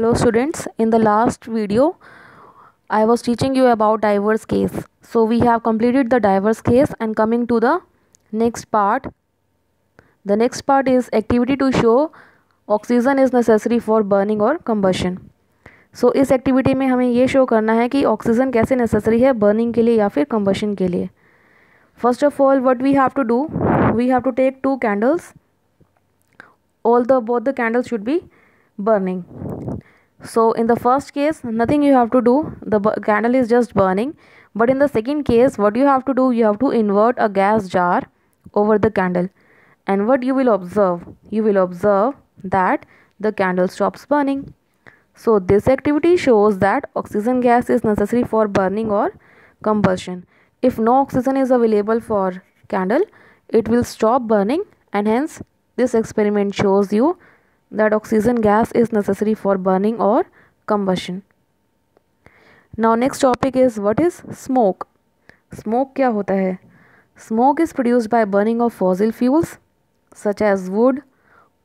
Hello students, in the last video I was teaching you about diverse case. So we have completed the diverse case and coming to the next part. The next part is activity to show oxygen is necessary for burning or combustion. So इस activity में हमें ये show करना है कि oxygen कैसे necessary है burning के लिए या फिर कंबशन के लिए. First of all, what we have to do, we have to take 2 candles. Both the candles should be burning. So in the first case, nothing you have to do, the candle is just burning. But in the second case, what you have to do, you have to invert a gas jar over the candle. And what you will observe that the candle stops burning. So this activity shows that oxygen gas is necessary for burning or combustion. If no oxygen is available for candle, it will stop burning, and hence this experiment shows you that oxygen gas is necessary for burning or combustion. Now next topic is what is smoke. Smoke क्या होता है? Smoke is produced by burning of fossil fuels such as wood,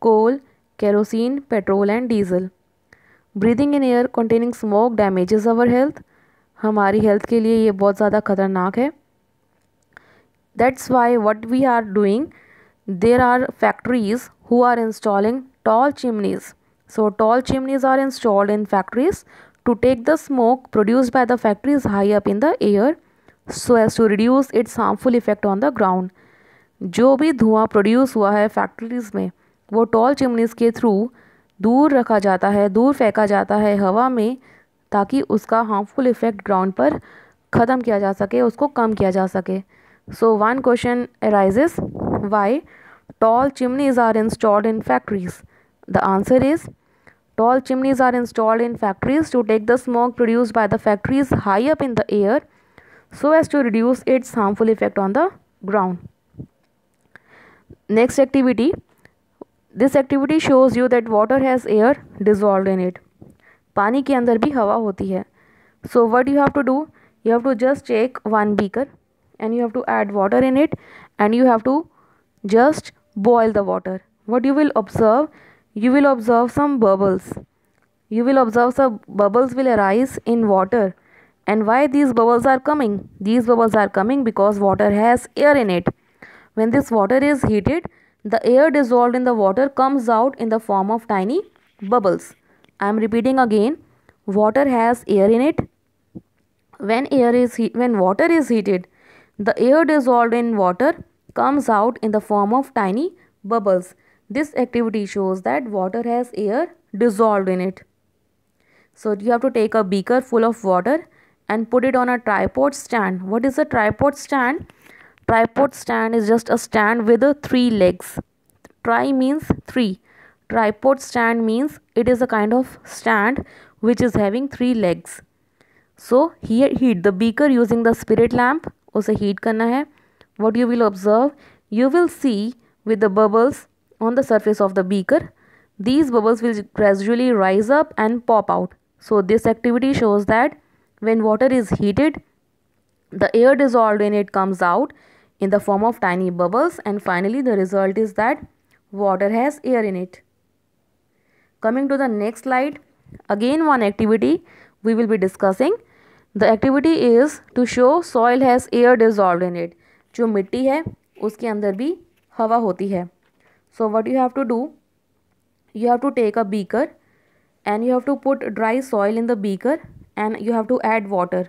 coal, kerosene, petrol and diesel. Breathing in air containing smoke damages our health. हमारी health के लिए ये बहुत ज़्यादा खतरनाक है. That's why what we are doing, there are factories who are installing tall chimneys. So tall chimneys are installed in factories to take the smoke produced by the factories high up in the air so as to reduce its harmful effect on the ground. जो भी धुआं produce हुआ है factories में वो toll चिमनीज़ के through दूर रखा जाता है, दूर फेंका जाता है हवा में, ताकि उसका हार्मफुल इफ़ेक्ट ग्राउंड पर ख़त्म किया जा सके, उसको कम किया जा सके. So one question arises, why tall chimneys are installed in factories? The answer is, tall chimneys are installed in factories to take the smoke produced by the factories high up in the air so as to reduce its harmful effect on the ground. Next activity. This activity shows you that water has air dissolved in it. पानी के अंदर भी हवा होती है. So what you have to do? You have to just take one beaker and you have to add water in it and you have to just boil the water. What you will observe? You will observe some bubbles. You will observe some bubbles will arise in water. And why these bubbles are coming? These bubbles are coming because water has air in it. When this water is heated, the air dissolved in the water comes out in the form of tiny bubbles. I am repeating again. Water has air in it. When water is heated, the air dissolved in water comes out in the form of tiny bubbles. This activity shows that water has air dissolved in it. So you have to take a beaker full of water and put it on a tripod stand. What is a tripod stand? Tripod stand is just a stand with 3 legs. Tri means 3. Tripod stand means it is a kind of stand which is having 3 legs. So here heat the beaker using the spirit lamp. उसे heat करना है. What you will observe? You will see with the bubbles on the surface of the beaker. These bubbles will gradually rise up and pop out. So this activity shows that when water is heated, the air dissolved in it comes out in the form of tiny bubbles, and finally the result is that water has air in it. Coming to the next slide, again one activity we will be discussing. The activity is to show soil has air dissolved in it. जो मिट्टी है उसके अंदर भी हवा होती है. So what you have to do, you have to take a beaker and you have to put dry soil in the beaker and you have to add water.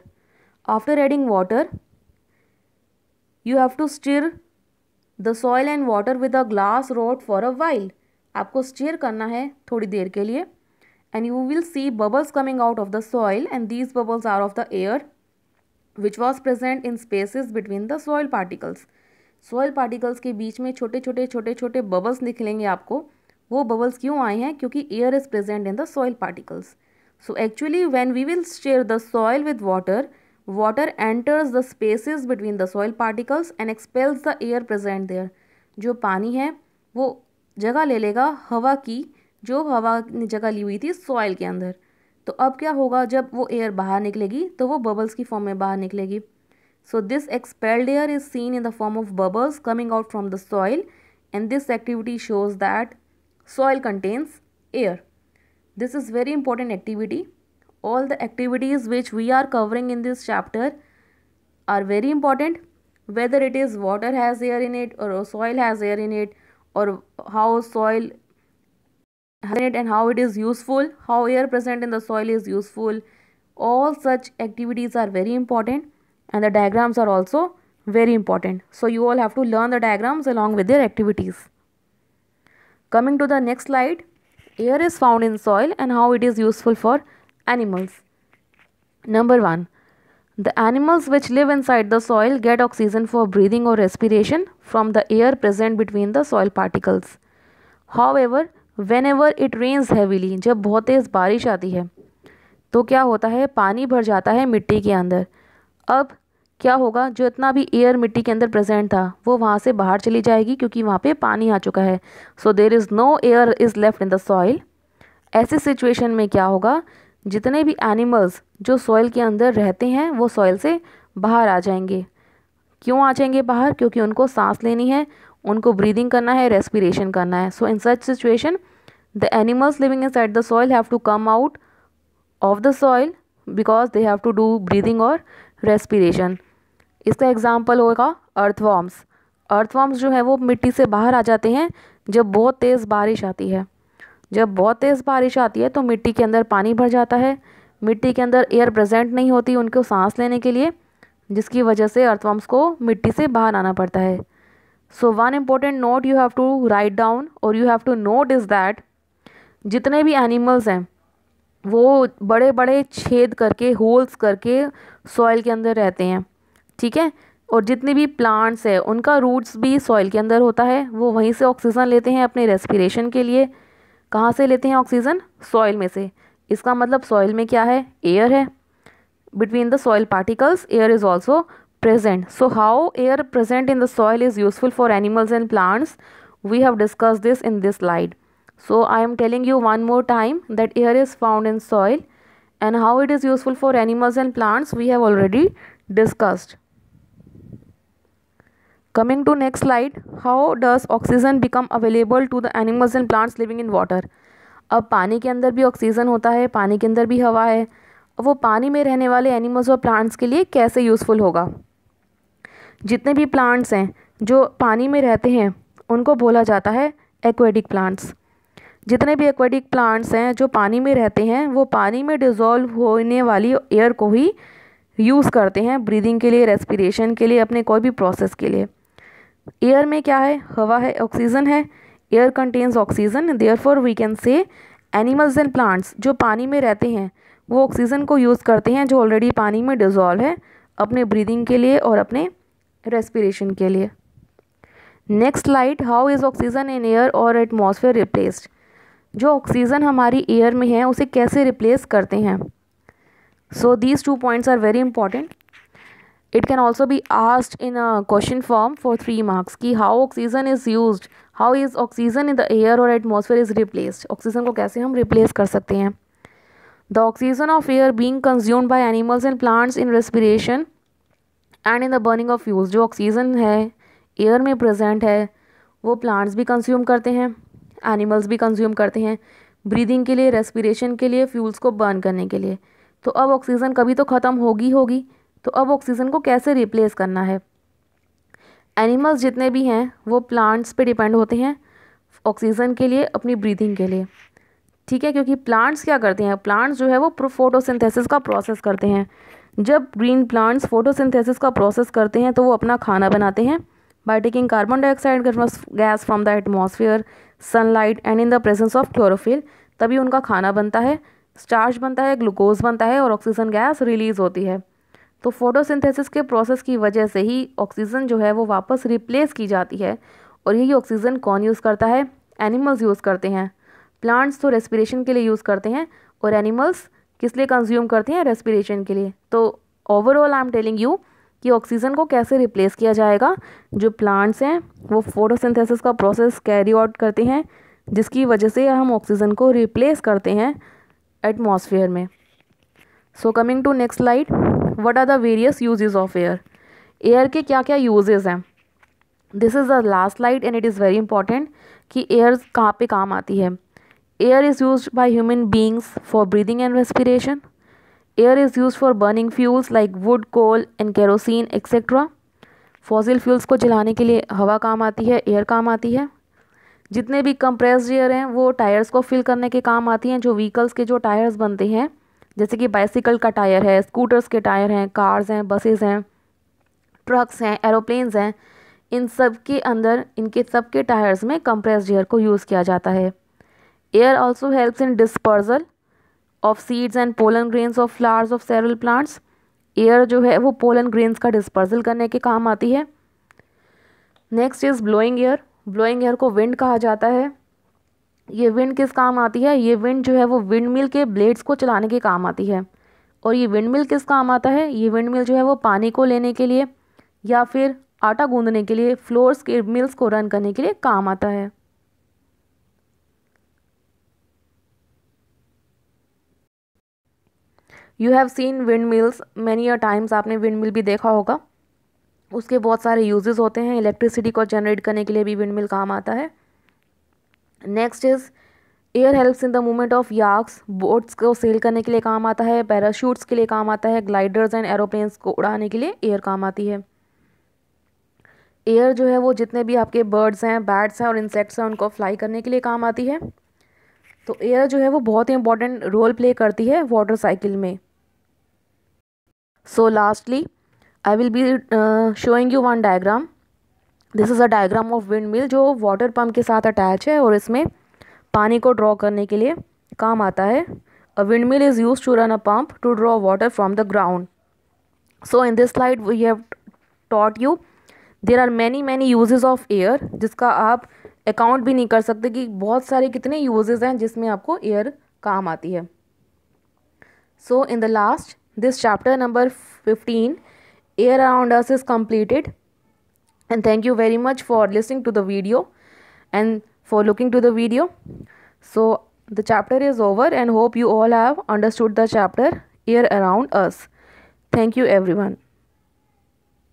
After adding water, you have to stir the soil and water with a glass rod for a while. आपको stir करना है थोड़ी देर के लिए and you will see bubbles coming out of the soil, and these bubbles are of the air which was present in spaces between the soil particles. Soil particles के बीच में छोटे छोटे bubbles निकलेंगे आपको. वो bubbles क्यों आए हैं? क्योंकि air is present in the soil particles. So actually when we will stir the soil with water, water enters the spaces between the soil particles and expels the air present there. जो पानी है वो जगह ले लेगा हवा की, जो हवा ने जगह ली हुई थी सॉइल के अंदर. तो अब क्या होगा? जब वो एयर बाहर निकलेगी तो वो बबल्स की फॉर्म में बाहर निकलेगी. So this expelled air is seen in the form of bubbles coming out from the soil, and this activity shows that soil contains air. This is very important activity. All the activities which we are covering in this chapter are very important, whether it is water has air in it or soil has air in it, or how soil has in it and how it is useful, how air present in the soil is useful. All such activities are very important, and the diagrams are also very important. So you all have to learn the diagrams along with their activities. Coming to the next slide, air is found in soil and how it is useful for animals. Number 1, the animals which live inside the soil get oxygen for breathing or respiration from the air present between the soil particles. However, whenever it rains heavily, जब बहुत तेज़ बारिश आती है तो क्या होता है, पानी भर जाता है मिट्टी के अंदर. अब क्या होगा, जो इतना भी एयर मिट्टी के अंदर प्रेजेंट था वो वहाँ से बाहर चली जाएगी क्योंकि वहाँ पे पानी आ चुका है. So there is no air is left in the soil. ऐसे सिचुएशन में क्या होगा, जितने भी एनिमल्स जो सॉइल के अंदर रहते हैं वो सॉइल से बाहर आ जाएंगे. क्यों आ जाएंगे बाहर, क्योंकि उनको सांस लेनी है, उनको ब्रीदिंग करना है, रेस्पिरेशन करना है. So in such situation the animals living inside the soil have to come out of the soil because they have to do breathing और रेस्पिरेशन. इसका एग्जाम्पल होगा अर्थवॉर्म्स. अर्थवॉर्म्स जो है वो मिट्टी से बाहर आ जाते हैं जब बहुत तेज़ बारिश आती है. जब बहुत तेज़ बारिश आती है तो मिट्टी के अंदर पानी भर जाता है, मिट्टी के अंदर एयर प्रेजेंट नहीं होती उनको सांस लेने के लिए, जिसकी वजह से अर्थवॉर्म्स को मिट्टी से बाहर आना पड़ता है. So one important note you have to write down और you have to note is that जितने भी एनिमल्स हैं वो बड़े बड़े छेद करके, होल्स करके सॉइल के अंदर रहते हैं. ठीक है. और जितने भी प्लांट्स है उनका रूट्स भी सॉइल के अंदर होता है, वो वहीं से ऑक्सीजन लेते हैं अपने रेस्पिरेशन के लिए. कहाँ से लेते हैं ऑक्सीजन, सॉइल में से. इसका मतलब सॉइल में क्या है, एयर है. Between the soil particles air is also present. So how air present in the soil is useful for animals and plants, we have discussed this in this slide. So I am telling you one more time that air is found in soil and how it is useful for animals and plants we have already discussed. Coming to next slide, how does oxygen become available to the animals and plants living in water? अब पानी के अंदर भी oxygen होता है, पानी के अंदर भी हवा है. वो पानी में रहने वाले एनिमल्स और प्लांट्स के लिए कैसे यूज़फुल होगा. जितने भी प्लांट्स हैं जो पानी में रहते हैं उनको बोला जाता है एक्वेटिक प्लांट्स. जितने भी एक्वेटिक प्लांट्स हैं जो पानी में रहते हैं वो पानी में डिज़ोल्व होने वाली एयर को ही यूज़ करते हैं ब्रीदिंग के लिए, रेस्पिरेशन के लिए, अपने कोई भी प्रोसेस के लिए. एयर में क्या है, हवा है, ऑक्सीजन है. Air contains oxygen, therefore we can say animals and plants जो पानी में रहते हैं वो ऑक्सीजन को यूज़ करते हैं जो ऑलरेडी पानी में डिज़ोल्व है अपने ब्रीदिंग के लिए और अपने रेस्पिरेशन के लिए. Next slide, how is oxygen in air और एटमॉस्फेयर रिप्लेस्ड. जो ऑक्सीजन हमारी एयर में है उसे कैसे रिप्लेस करते हैं. So these 2 points are very important. It can also be asked in a question form for 3 marks कि how oxygen is used, how is oxygen in the air और एटमॉस्फेयर इज़ रिप्लेस्ड. ऑक्सीजन को कैसे हम replace कर सकते हैं. The oxygen of air being consumed by animals and plants in respiration and in the burning of fuels. जो oxygen है air में प्रेजेंट है वो प्लांट्स भी कंज्यूम करते हैं, एनिमल्स भी कंज्यूम करते हैं ब्रीदिंग के लिए, रेस्पिरेशन के लिए, फ्यूल्स को बर्न करने के लिए. तो अब ऑक्सीजन कभी तो ख़त्म होगी. तो अब ऑक्सीजन को कैसे रिप्लेस करना है. एनिमल्स जितने भी हैं वो प्लांट्स पे डिपेंड होते हैं ऑक्सीजन के लिए, अपनी ब्रीदिंग के लिए. ठीक है, क्योंकि प्लांट्स क्या करते हैं, प्लांट्स जो है वो फोटोसिंथेसिस का प्रोसेस करते हैं. जब ग्रीन प्लांट्स फोटोसिंथेसिस का प्रोसेस करते हैं तो वो अपना खाना बनाते हैं by taking carbon dioxide gas from the atmosphere, sunlight and in the presence of chlorophyll. तभी उनका खाना बनता है, स्टार्च बनता है, ग्लूकोज बनता है और ऑक्सीजन गैस रिलीज़ होती है. तो फोटोसिंथेसिस के प्रोसेस की वजह से ही ऑक्सीजन जो है वो वापस रिप्लेस की जाती है. और यही ऑक्सीजन कौन यूज़ करता है, एनिमल्स यूज़ करते हैं. प्लांट्स तो रेस्पिरेशन के लिए यूज़ करते हैं और एनिमल्स किस लिए कंज्यूम करते हैं, रेस्पिरेशन के लिए. तो overall I am telling you कि ऑक्सीजन को कैसे रिप्लेस किया जाएगा. जो प्लांट्स हैं वो फोटोसिंथेसिस का प्रोसेस कैरी आउट करते हैं जिसकी वजह से हम ऑक्सीजन को रिप्लेस करते हैं एटमॉस्फेयर में. So coming to next slide, what are the various uses of air. Air के क्या क्या यूजेस हैं. This is the last slide and it is very important कि एयर कहाँ पे काम आती है. Air is used by human beings for breathing and respiration. Air is used for burning fuels like wood, coal and kerosene etc. Fossil fuels को जलाने के लिए हवा काम आती है, एयर काम आती है. जितने भी कंप्रेस्ड एयर हैं वो टायर्स को फिल करने के काम आती हैं. जो व्हीकल्स के जो टायर्स बनते हैं, जैसे कि बाइसिकल का टायर है, स्कूटर्स के टायर हैं, कार्स हैं, बसेस हैं, ट्रक्स हैं, एरोप्लेन्स हैं, इन सब के अंदर इनके सब के टायर्स में कंप्रेस्ड एयर को यूज़ किया जाता है. Air also helps in dispersal of seeds and pollen grains of flowers of several plants. Air जो है वो पोलन ग्रेन्स का डिस्पर्सल करने के काम आती है. Next is blowing air. Blowing air को विंड कहा जाता है. ये विंड किस काम आती है? ये विंड जो है वो विंड मिल के ब्लेड्स को चलाने के काम आती है. और ये विंड मिल किस काम आता है? ये विंड मिल जो है वो पानी को लेने के लिए या फिर आटा गूंदने के लिए, फ्लोर्स के मिल्स को रन करने के लिए काम आता है. You have seen wind mills many a times. आपने विंड मिल भी देखा होगा. उसके बहुत सारे यूजेस होते हैं. इलेक्ट्रिसिटी को जनरेट करने के लिए भी विंड मिल काम आता है. Next is air helps in the movement of yaks. Boats को सेल करने के लिए काम आता है. पैराशूट्स के लिए काम आता है. ग्लाइडर्स एंड एरोप्लेन्स को उड़ाने के लिए एयर काम आती है. एयर जो है वो जितने भी आपके बर्ड्स हैं, बैट्स हैं और इंसेक्ट्स हैं उनको फ्लाई करने के लिए काम आती है. तो एयर जो है वो बहुत ही इंपॉर्टेंट रोल प्ले करती है वाटर साइकिल में. सो lastly I will be showing you one diagram. This is a diagram of wind mill जो वाटर पंप के साथ अटैच है और इसमें पानी को ड्रॉ करने के लिए काम आता है. A windmill is use to run a pump to draw water from the ground. So in this slide we have taught you there are many uses of air, जिसका आप अकाउंट भी नहीं कर सकते कि बहुत सारे कितने यूजेस हैं जिसमें आपको एयर काम आती है. So in the last this chapter number 15 air around us is completed. And thank you very much for listening to the video and for looking to the video. So the chapter is over and hope you all have understood the chapter Air Around Us. Thank you everyone.